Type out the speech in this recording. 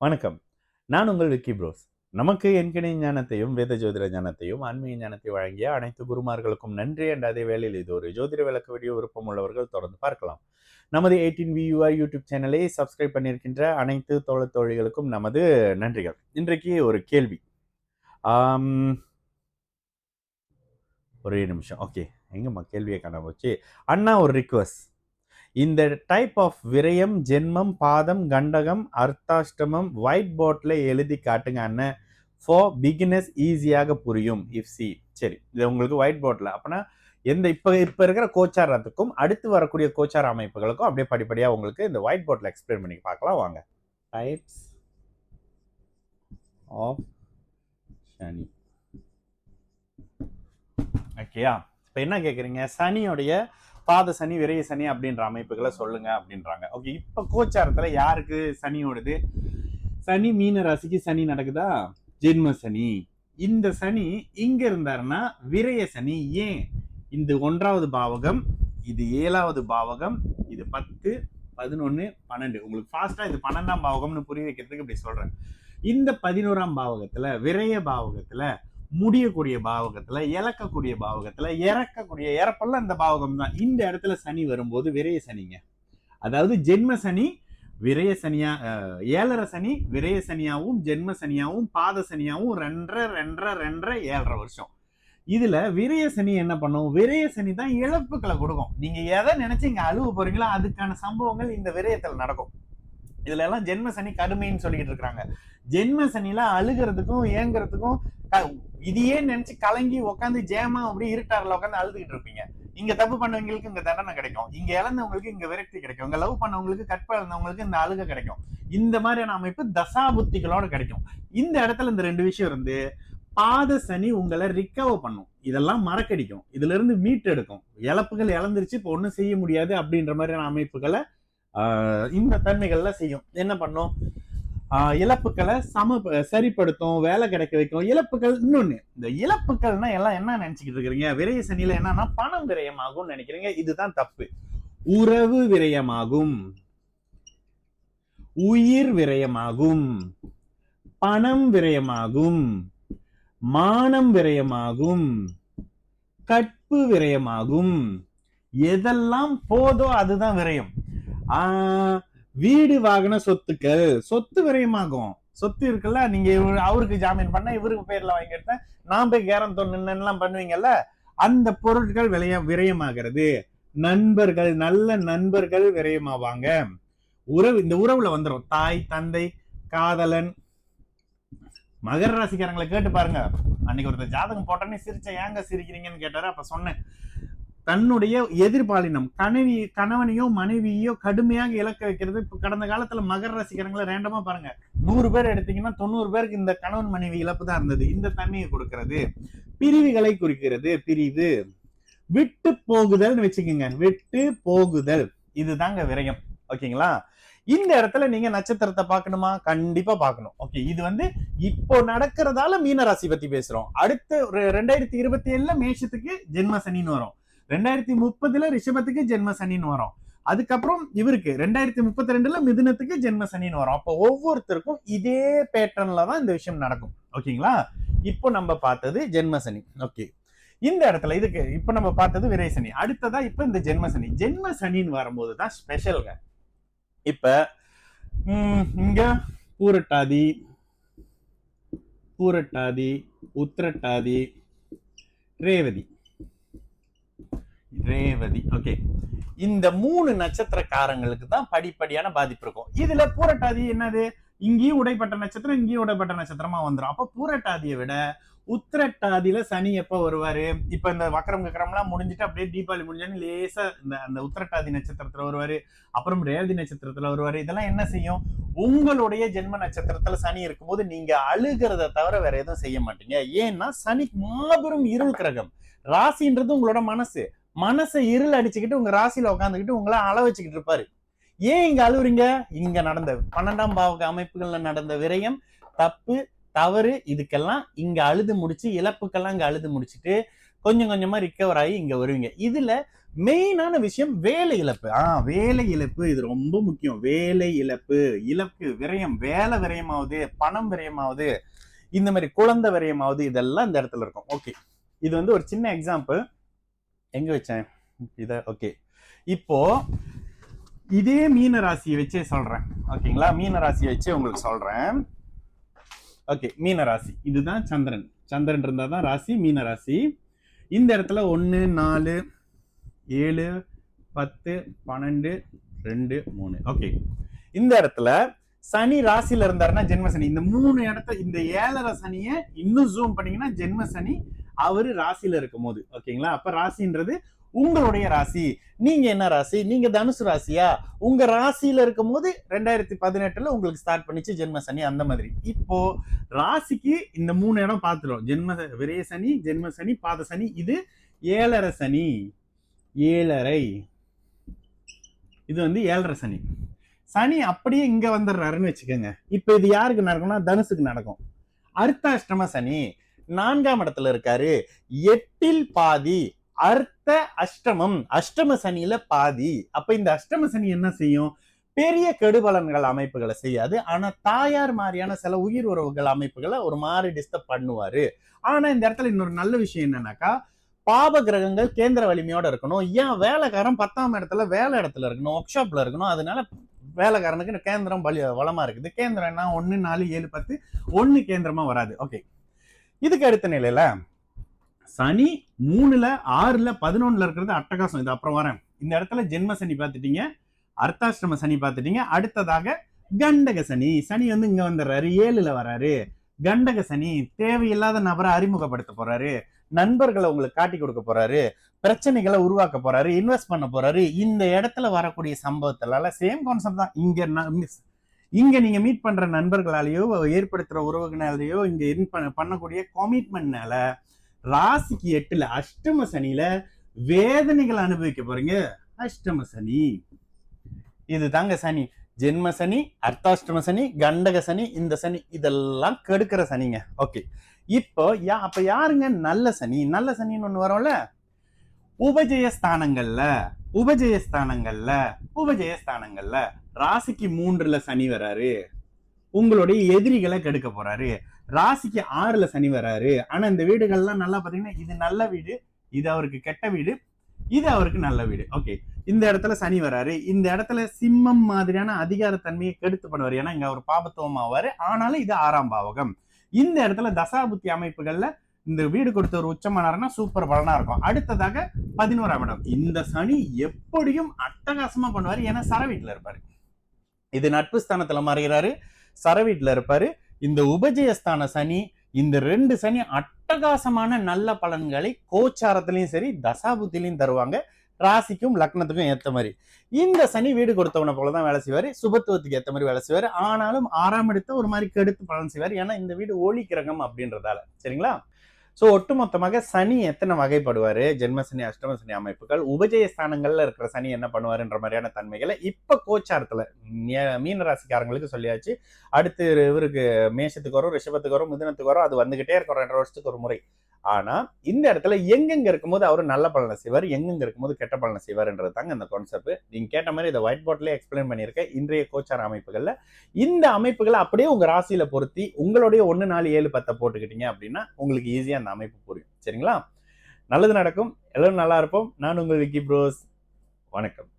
வணக்கம். நான் உங்கள் விக்கி ப்ரோஸ். நமக்கு எண்கணித ஞானத்தையும், வேத ஜோதிட ஞானத்தையும், ஆன்மீக ஞானத்தை வழங்கிய அனைத்து குருமார்களுக்கும் நன்றி. என்ற அதே வேளையில் இது ஒரு ஜோதிட விளக்க வீடியோ. விருப்பம் உள்ளவர்கள் தொடர்ந்து பார்க்கலாம். நமது 18VUI யூடியூப் சேனலை சப்ஸ்கிரைப் பண்ணியிருக்கின்ற அனைத்து தோழர் தோழிகளுக்கும் நமது நன்றிகள். இன்றைக்கு ஒரு கேள்வி. ஒரே நிமிஷம். ஓகே, எங்கம்மா கேள்வியை காணாம போச்சு. அண்ணா ஒரு ரிக்வஸ்ட். இந்த டைப் ஆஃப் விரயம், ஜென்மம், பாதம், கண்டகம், அர்த்தாஷ்டமம் ஒயிட் போர்ட்ல எழுதி காட்டுங்க அண்ணன். ஃபார் பிகினர்ஸ் ஈஸியாக புரியும் இஃப் சி. சரி, இது உங்களுக்கு ஒயிட் போர்ட்ல. அப்பனா எந்த இப்ப இருக்கிற கோச்சாரத்துக்கும் அடுத்து வரக்கூடிய கோச்சார அமைப்புகளுக்கும் அப்படியே படிப்படியா உங்களுக்கு இந்த ஒயிட் போர்ட்ல எக்ஸ்பிளைன் பண்ணி பார்க்கலாம் வாங்க. டைப்ஸ் ஆஃப் சனி. ஓகேயா? இப்ப என்ன கேக்குறீங்க? சனியோடைய பாத சனி, விரைய சனி அப்படின்ற அமைப்புகளை சொல்லுங்க அப்படின்றாங்க. ஓகே, இப்ப கோச்சாரத்துல யாருக்கு சனி ஓடுது? சனி மீன ராசிக்கு சனி நடக்குதா? ஜென்ம சனி. இந்த சனி இங்க இருந்தாருன்னா விரைய சனி. ஏன்? இந்த 1வது பாவகம், இது 7வது பாவகம், இது 10, 11, 12. உங்களுக்கு ஃபாஸ்டா இது 12ஆம் பாவகம்னு புரிய வைக்கிறதுக்கு இப்படி சொல்றேன். இந்த 11ஆம் பாவகத்துல, விரைய பாவகத்துல, முடியக்கூடிய பாவகத்துல, இழக்கக்கூடிய பாவகத்துல, இறப்பெல்லாம் இந்த பாவகம் தான். இந்த இடத்துல சனி வரும்போது விரைய சனிங்க. அதாவது ஜென்ம சனி விரைய சனியா, 7.5 சனி விரைய சனியாவும், ஜென்ம சனியாவும், பாத சனியாவும் 2.5 7.5 வருஷம். இதுல விரைய சனி என்ன பண்ணும்? விரைய சனி தான் இழப்புகளை கொடுக்கும். நீங்க எதை நினைச்சு இங்க அழுவ போறீங்களோ அதுக்கான சம்பவங்கள் இந்த விரயத்தில் நடக்கும். இதுல எல்லாம் ஜென்ம சனி கடுமைன்னு சொல்லிட்டு இருக்காங்க. ஜென்ம சனில அழுகிறதுக்கும் ஏங்குறதுக்கும் இதையே நினைச்சு கலங்கி உட்காந்து ஜேமா அப்படி இருட்டாரில் உட்காந்து அழுதுகிட்டு இருப்பீங்க. இங்க தப்பு பண்ணவங்களுக்கு இங்க தண்டனை கிடைக்கும், இங்க இழந்தவங்களுக்கு இங்க விரக்தி கிடைக்கும், இங்க லவ் பண்ணவங்களுக்கு கற்ப இழந்தவங்களுக்கு இந்த அழுக கிடைக்கும். இந்த மாதிரியான அமைப்பு தசாபுத்திகளோட கிடைக்கும். இந்த இடத்துல இந்த 2 விஷயம் இருந்து பாத சனி உங்களை ரிகவர் பண்ணும். இதெல்லாம் மறக்கடிக்கும், இதுல இருந்து மீட்டு எடுக்கும். இழப்புகள் இழந்துருச்சு, இப்ப ஒண்ணும் செய்ய முடியாது அப்படின்ற மாதிரியான அமைப்புகளை இந்த தன்மைகள்ல செய்யும். என்ன பண்ணும்? இழப்புகளை சரிப்படுத்தும், வேலை கிடைக்க வைக்கும். இழப்புகள் இன்னொன்னு, இந்த இழப்புகள்னா எல்லாம் என்ன நினைச்சுக்கிட்டு இருக்கிறீங்க? விரைய சனியில என்னன்னா பணம் விரயமாகும் நினைக்கிறீங்க. இதுதான் தப்பு. உறவு விரயமாகும், உயிர் விரயமாகும், பணம் விரயமாகும், மானம் விரயமாகும், கற்பு விரயமாகும். எதெல்லாம் போதோ அதுதான் விரயம். வீடு வாகன சொத்துக்கள், சொத்து விரயமாகும். சொத்து இருக்குல்ல, நீங்க அவருக்கு ஜாமீன் பண்ண, இவருக்கு பேர்ல வாங்கி எடுத்தேன், நான் போய் கேரந்தோம் நின்னெல்லாம் பண்ணுவீங்கல்ல, அந்த பொருட்கள் விரயமாகிறது. நண்பர்கள், நல்ல நண்பர்கள் விரயமாவாங்க. உறவு, இந்த உறவுல வந்துடும். தாய், தந்தை, காதலன். மகர ராசிக்காரங்களை கேட்டு பாருங்க. அன்னைக்கு ஒருத்தர் ஜாதகம் போட்டோன்னே சிரிச்ச, ஏங்க சிரிக்கிறீங்கன்னு கேட்டாரு. அப்ப சொன்னேன், தன்னுடைய எதிர்பாலினம் கணவனையோ மனைவியோ கடுமையாக இழக்க வைக்கிறது. இப்ப கடந்த காலத்துல மகர ராசிக்காரங்களை ரேண்டமா பாருங்க, 100 பேர் எடுத்தீங்கன்னா 90 பேருக்கு இந்த கணவன் மனைவி இழப்பு தான் இருந்தது. இந்த தன்மையை கொடுக்கிறது. பிரிவுகளை குறிக்கிறது. பிரிவு, விட்டு போகுதல் வச்சுக்கோங்க, விட்டு போகுதல், இதுதாங்க விரயம். ஓகேங்களா? இந்த இடத்துல நீங்க நட்சத்திரத்தை பார்க்கணுமா? கண்டிப்பா பார்க்கணும். ஓகே, இது இப்போ நடக்கிறதால மீன ராசி பத்தி பேசுறோம். அடுத்து 2027 மேஷத்துக்கு ஜென்ம சனின்னு வரும். 2030 ரிஷபத்துக்கு ஜென்ம சனின்னு வரும். அதுக்கப்புறம் இவருக்கு 2032 மிதுனத்துக்கு ஜென்ம சனின்னு வரும். அப்போ ஒவ்வொருத்தருக்கும் இதே பேட்டர்ன்ல தான் இந்த விஷயம் நடக்கும். ஓகேங்களா? இப்போ நம்ம பார்த்தது ஜென்ம சனி. ஓகே, இந்த இடத்துல இதுக்கு இப்ப நம்ம பார்த்தது விரை சனி. அடுத்ததா இப்ப இந்த ஜென்ம சனி. ஜென்ம சனின்னு வரும்போது தான் ஸ்பெஷல்ங்க. இப்ப இங்க பூரட்டாதி, உத்திரட்டாதி, ரேவதி. ஓகே, இந்த 3 நட்சத்திரக்காரங்களுக்கு தான் படிப்படியான பாதிப்பு இருக்கும். இதுல பூரட்டாதி என்னது? இங்கேயும் உடைப்பட்ட நட்சத்திரம், இங்கேயும் உடைப்பட்ட நட்சத்திரமா வந்துடும். அப்ப பூரட்டாதியை விட உத்திரட்டாதியில சனி எப்ப வருவாரு? இப்ப இந்த வக்கரம் கக்கரம்லாம் முடிஞ்சுட்டு அப்படியே தீபாவளி முடிஞ்சோன்னு லேசா அந்த உத்திரட்டாதி நட்சத்திரத்துல வருவாரு, அப்புறம் ரேவதி நட்சத்திரத்துல வருவாரு. இதெல்லாம் என்ன செய்யும்? உங்களுடைய ஜென்ம நட்சத்திரத்துல சனி இருக்கும்போது நீங்க அழுகிறத தவிர வேற எதுவும் செய்ய மாட்டீங்க. ஏன்னா சனி மாபெரும் இருள் கிரகம். ராசின்றது உங்களோட மனசை இருள் அடிச்சுக்கிட்டு உங்க ராசியில உட்காந்துக்கிட்டு உங்களை அள வச்சுக்கிட்டு இருப்பாரு. ஏன் இங்க அழுவுறீங்க? இங்க நடந்த 12ஆம் பாவக அமைப்புகள்ல நடந்த விரயம், தப்பு, தவறு, இதுக்கெல்லாம் இங்க அழுது முடிச்சு, இழப்புக்கெல்லாம் இங்க அழுது முடிச்சுட்டு கொஞ்சம் கொஞ்சமா ரிகவர் ஆகி இங்க வருவீங்க. இதுல மெயினான விஷயம் வேலை இழப்பு. வேலை இழப்பு இது ரொம்ப முக்கியம். வேலை இழப்பு, இலக்கு விரயம், வேலை விரயமாவது, பணம் விரயமாவது, இந்த மாதிரி குழந்தை விரயமாவது, இதெல்லாம் இந்த இடத்துல இருக்கும். ஓகே, இது வந்து ஒரு சின்ன எக்ஸாம்பிள். எங்க வச்சேன் இத? ஓகே, இப்போ இதே மீன ராசியை வச்சே சொல்றேன். ஓகேங்களா, மீன ராசியை வச்சு உங்களுக்கு சொல்றேன். ஓகே, மீன ராசி இதுதான் சந்திரன். சந்திரன் இருந்தாதான் ராசி மீன ராசி. இந்த இடத்துல 1 4 7 10 12 2 3. ஓகே, இந்த இடத்துல சனி ராசியில இருந்தாருன்னா ஜென்ம சனி. இந்த 3 இடத்துல இந்த 7.5 சனியை இன்னும் ஜூம் பண்ணீங்கன்னா ஜென்ம சனி அவரு ராசியில இருக்கும் போது. ஓகேங்களா, அப்ப ராசின்றது உங்களுடைய ராசி. நீங்க என்ன ராசி? நீங்க தனுசு ராசியா? உங்க ராசியில இருக்கும் போது 2018 உங்களுக்கு ஸ்டார்ட் பண்ணிச்சு ஜென்ம சனி. அந்த மாதிரி இப்போ ராசிக்கு இந்த 3 இடம் பார்த்துடும். ஜென்ம விரய சனி, ஜென்ம சனி, பாத சனி. இது 7.5 சனி, 7.5. இது வந்து 7.5 சனி. சனி அப்படியே இங்க வந்துடுறாருன்னு வச்சுக்கோங்க. இப்ப இது யாருக்கு நடக்கும்னா தனுசுக்கு நடக்கும். அர்த்தாஷ்டம சனி 4ஆம் இடத்துல இருக்காரு. 8ல் பாதி அர்த்த அஷ்டமம், அஷ்டம சனியில பாதி. அப்ப இந்த அஷ்டம சனி என்ன செய்யும்? பெரிய கெடுபலன்கள் அமைப்புகளை செய்யாது. ஆனா தாயார் மாதிரியான சில உயிர் உறவுகள் அமைப்புகளை ஒரு மாதிரி டிஸ்டர்ப் பண்ணுவாரு. ஆனா இந்த இடத்துல இன்னொரு நல்ல விஷயம் என்னன்னாக்கா, பாப கிரகங்கள் கேந்திர வலிமையோட இருக்கணும். ஏன்? வேலைக்காரன் 10ஆம் இடத்துல வேலை இடத்துல இருக்கணும், ஒர்க் ஷாப்ல இருக்கணும். அதனால வேலைக்காரனுக்கு கேந்திரம் வளமா இருக்குது. கேந்திரம் என்ன? 1 4 7 10 1 கேந்திரமா வராது. ஓகே, இதுக்கு அடுத்த நிலையில சனி 3ல 6ல 11ல இருக்கிறது அட்டகாசம். இது அப்புறம் வரேன். இந்த இடத்துல ஜென்ம சனி பார்த்துட்டீங்க, அர்த்தாஷ்டம சனி பார்த்துட்டீங்க. அடுத்ததாக கண்டக சனி. சனி வந்து இங்க வந்துடுறாரு, 7ல வராரு. கண்டக சனி தேவையில்லாத நபரை அறிமுகப்படுத்த போறாரு, நண்பர்களை உங்களுக்கு காட்டி கொடுக்க போறாரு, பிரச்சனைகளை உருவாக்க போறாரு, இன்வெஸ்ட் பண்ண போறாரு. இந்த இடத்துல வரக்கூடிய சம்பவத்தினால சேம் கான்செப்ட் தான். இங்க நீங்க மீட் பண்ற நண்பர்களாலேயோ ஏற்படுத்துற உறவுகளாலேயோ இங்க பண்ணக்கூடிய கமிட்மெண்ட்னால ராசிக்கு 8ல அஷ்டம சனியில வேதனைகளை அனுபவிக்க போறீங்க. அஷ்டம சனி இது தாங்க சனி. ஜென்ம சனி, அர்த்தாஷ்டம சனி, கண்டக சனி, இந்த சனி இதெல்லாம் கெடுக்கிற சனிங்க. ஓகே, இப்போ அப்ப யாருங்க நல்ல சனி? நல்ல சனின்னு ஒண்ணு வரும்ல, உபஜயஸ்தானங்கள்ல ராசிக்கு 3ல சனி வராரு. உங்களுடைய எதிரிகளை கெடுக்க போறாரு. ராசிக்கு 6ல சனி வராரு. ஆனா இந்த வீடுகள்லாம் நல்லா பாத்தீங்கன்னா, இது நல்ல வீடு, இது அவருக்கு கெட்ட வீடு, இது அவருக்கு நல்ல வீடு. ஓகே, இந்த இடத்துல சனி வராரு. இந்த இடத்துல சிம்மம் மாதிரியான அதிகாரத்தன்மையை கெடுத்து பண்ணுவார். ஏன்னா இங்க அவர் பாபத்துவம் ஆவாரு. ஆனாலும் இது 6ஆம் பாவகம். இந்த இடத்துல தசாபுத்தி அமைப்புகள்ல இந்த வீடு கொடுத்த ஒரு உச்சமானாருன்னா சூப்பர் பலனா இருக்கும். அடுத்ததாக 11ஆம் இடம். இந்த சனி எப்படியும் அட்டகாசமா பண்ணுவாரு. ஏன்னா சர வீட்டுல இருப்பாரு. இது நட்பு ஸ்தானத்துல மாறுகிறாரு, சர வீட்டுல இருப்பாரு. இந்த உபஜயஸ்தான சனி, இந்த 2 சனி அட்டகாசமான நல்ல பலன்களை கோச்சாரத்திலையும் சரி தசாபுத்திலையும் தருவாங்க. ராசிக்கும் லக்னத்துக்கும் ஏத்த மாதிரி. இந்த சனி வீடு கொடுத்தவனை போலதான் வேலை செய்வாரு, சுபத்துவத்துக்கு ஏத்த மாதிரி வேலை செய்வாரு. ஆனாலும் 6ஆம் இடத்தை ஒரு மாதிரி கெடுத்து பலன் செய்வார். ஏன்னா இந்த வீடு ஒளி கிரகம் அப்படின்றதால. சரிங்களா? சோ ஒட்டுமொத்தமாக சனி எத்தனை வகைப்படுவாரு? ஜென்ம சனி, அஷ்டம சனி அமைப்புகள், உபஜய ஸ்தானங்கள்ல இருக்கிற சனி என்ன பண்ணுவாருன்ற மாதிரியான தன்மைகளை இப்ப கோச்சாரத்துல மீன ராசிக்காரங்களுக்கு சொல்லியாச்சு. அடுத்து இவருக்கு மேஷத்துக்கு வரும், ரிஷபத்துக்கு வரும், மிதுனத்துக்கு வரும். அது வந்துகிட்டே இருக்கும் 2 வருஷத்துக்கு ஒரு முறை. ஆனா இந்த இடத்துல எங்கெங்க இருக்கும்போது அவரு நல்ல பலனை செய்வார், எங்கெங்க இருக்கும்போது கெட்ட பலனை செய்வார்ன்றது தாங்க இந்த கான்செப்ட். நீங்க கேட்ட மாதிரி இதை ஒயிட் போர்ட்லயே எக்ஸ்பிளைன் பண்ணியிருக்கேன். இன்றைய கோச்சார அமைப்புகள்ல இந்த அமைப்புகளை அப்படியே உங்க ராசியில பொருத்தி உங்களுடைய 1 4 7 10 போட்டுக்கிட்டீங்க அப்படின்னா உங்களுக்கு ஈஸியா அந்த அமைப்பு புரியும். சரிங்களா? நல்லது நடக்கும், எல்லாரும் நல்லா இருப்போம். நான் உங்கள் விக்கி ப்ரோஸ். வணக்கம்.